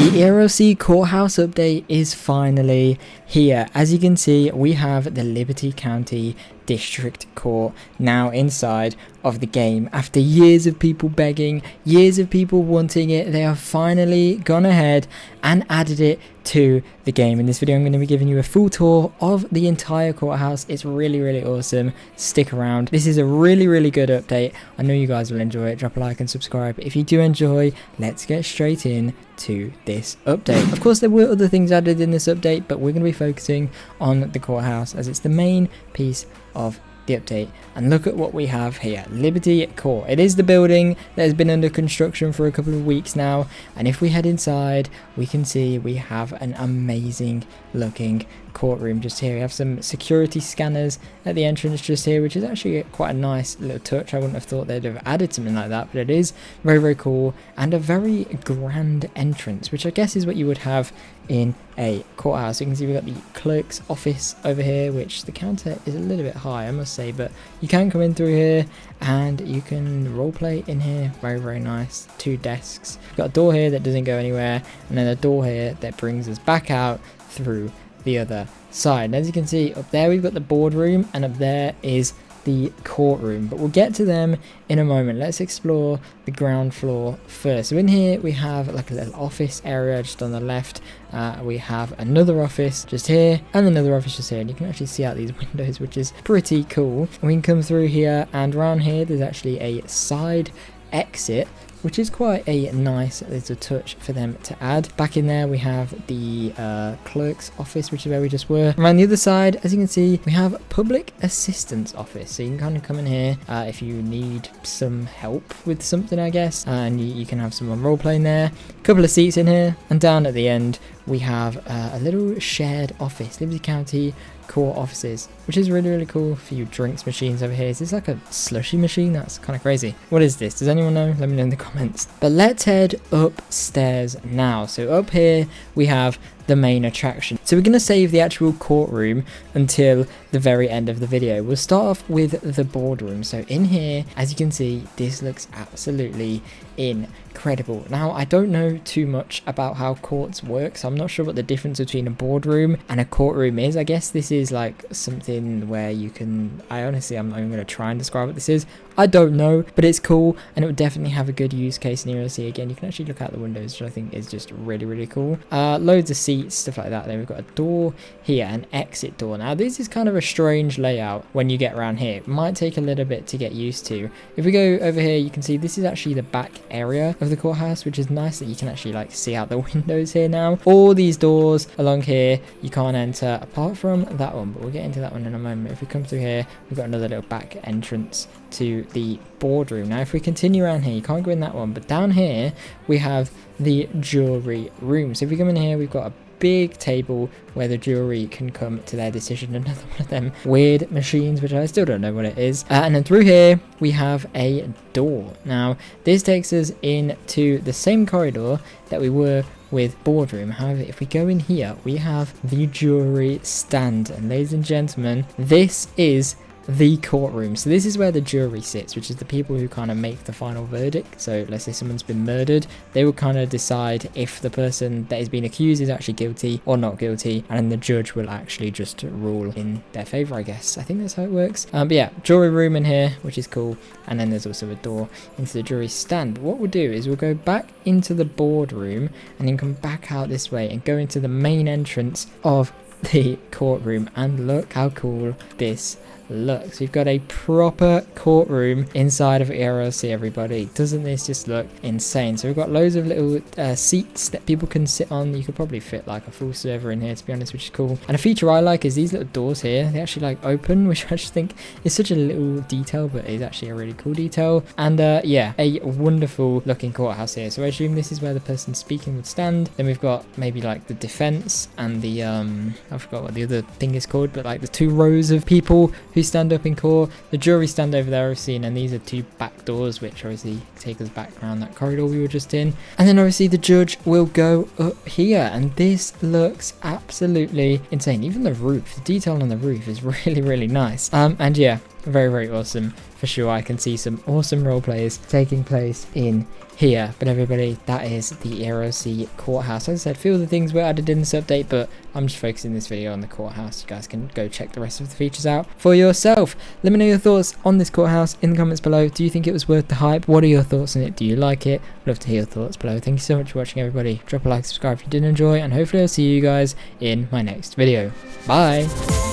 The Erlc Courthouse update is finally here. As you can see, we have the Liberty County District Court now inside of the game. After years of people begging, years of people wanting it, they have finally gone ahead and added it to the game. In this video, I'm going to be giving you a full tour of the entire courthouse. It's really awesome. Stick around. This is a really good update. I know you guys will enjoy it. Drop a like and subscribe if you do enjoy. Let's get straight in to this update. Of course, there were other things added in this update, but we're going to be focusing on the courthouse as it's the main piece of the update. And look at what we have here. Liberty Court. It is the building that has been under construction for a couple of weeks now, and if we head inside, we can see we have an amazing looking courtroom just here. We have some security scanners at the entrance just here, which is actually quite a nice little touch. I wouldn't have thought they'd have added something like that, but it is very cool, and a very grand entrance, which I guess is what you would have in a courthouse. You can see we've got the clerk's office over here, which the counter is a little bit high, I must say, but you can come in through here and you can roleplay in here. Very nice. 2 desks. We've got a door here that doesn't go anywhere, and then a door here that brings us back out through the other side. And as you can see, up there we've got the boardroom, and up there is the courtroom, but we'll get to them in a moment. Let's explore the ground floor first. So in here we have like a little office area just on the left. We have another office just here and another office just here, and you can actually see out these windows, which is pretty cool. And we can come through here, and around here there's actually a side exit, which is quite a nice little touch for them to add. Back in there we have the clerk's office, which is where we just were. Around the other side, as you can see, we have public assistance office, so you can kind of come in here if you need some help with something, I guess, and you can have someone role playing there. A couple of seats in here, and down at the end we have a little shared office, Liberty County Court offices, which is really cool. For you drinks machines over here. Is this like a slushy machine? That's kind of crazy. What is this? Does anyone know? Let me know in the comments. But let's head upstairs now. So up here we have the main attraction. So we're going to save the actual courtroom until the very end of the video. We'll start off with the boardroom. So in here, as you can see, this looks absolutely incredible. Now, I don't know too much about how courts work, so I'm not sure what the difference between a boardroom and a courtroom is. I guess this is like something where you can, I'm not even going to try and describe what this is. I don't know, but it's cool, and it would definitely have a good use case in Erlc. Again, you can actually look out the windows, which I think is just really cool. Loads of seats, stuff like that. Then we've got a door here, an exit door. Now, this is kind of a strange layout when you get around here. It might take a little bit to get used to. If we go over here, you can see this is actually the back area of the courthouse, which is nice that you can actually like see out the windows here now. All these doors along here you can't enter apart from that one, but we'll get into that one in a moment. If we come through here, we've got another little back entrance to the boardroom. Now if we continue around here, you can't go in that one, but down here we have the jury room. So if we come in here, we've got a big table where the jury can come to their decision. Another one of them weird machines, which I still don't know what it is. And then through here we have a door. Now this takes us into the same corridor that we were with boardroom. However, if we go in here, we have the jury stand, and ladies and gentlemen, this is the courtroom. So this is where the jury sits, which is the people who kind of make the final verdict. So let's say someone's been murdered, they will kind of decide if the person that is being accused is actually guilty or not guilty, and then the judge will actually just rule in their favor, I guess. I think that's how it works. But yeah, jury room in here, which is cool. And then there's also a door into the jury stand. What we'll do is we'll go back into the boardroom and then come back out this way and go into the main entrance of the courtroom, and look how cool this looks. We've got a proper courtroom inside of Erlc, everybody. Doesn't this just look insane? So we've got loads of little seats that people can sit on. You could probably fit like a full server in here, to be honest, which is cool. And a feature I like is these little doors here. They actually like open, which I just think is such a little detail, but is actually a really cool detail. And yeah, a wonderful looking courthouse here. So I assume this is where the person speaking would stand. Then we've got maybe like the defense and the I forgot what the other thing is called, but like the 2 rows of people who stand up in court. The jury stand over there, I've seen, and these are 2 back doors, which obviously take us back around that corridor we were just in. And then obviously the judge will go up here, and this looks absolutely insane. Even the roof, the detail on the roof is really nice. And yeah, very, very awesome for sure. I can see some awesome role plays taking place in here. But everybody, that is the Erlc Courthouse. As I said, a few of the things were added in this update, but I'm just focusing this video on the Courthouse. You guys can go check the rest of the features out for yourself. Let me know your thoughts on this Courthouse in the comments below. Do you think it was worth the hype? What are your thoughts on it? Do you like it? I'd love to hear your thoughts below. Thank you so much for watching, everybody. Drop a like, subscribe if you did enjoy, and hopefully I'll see you guys in my next video. Bye!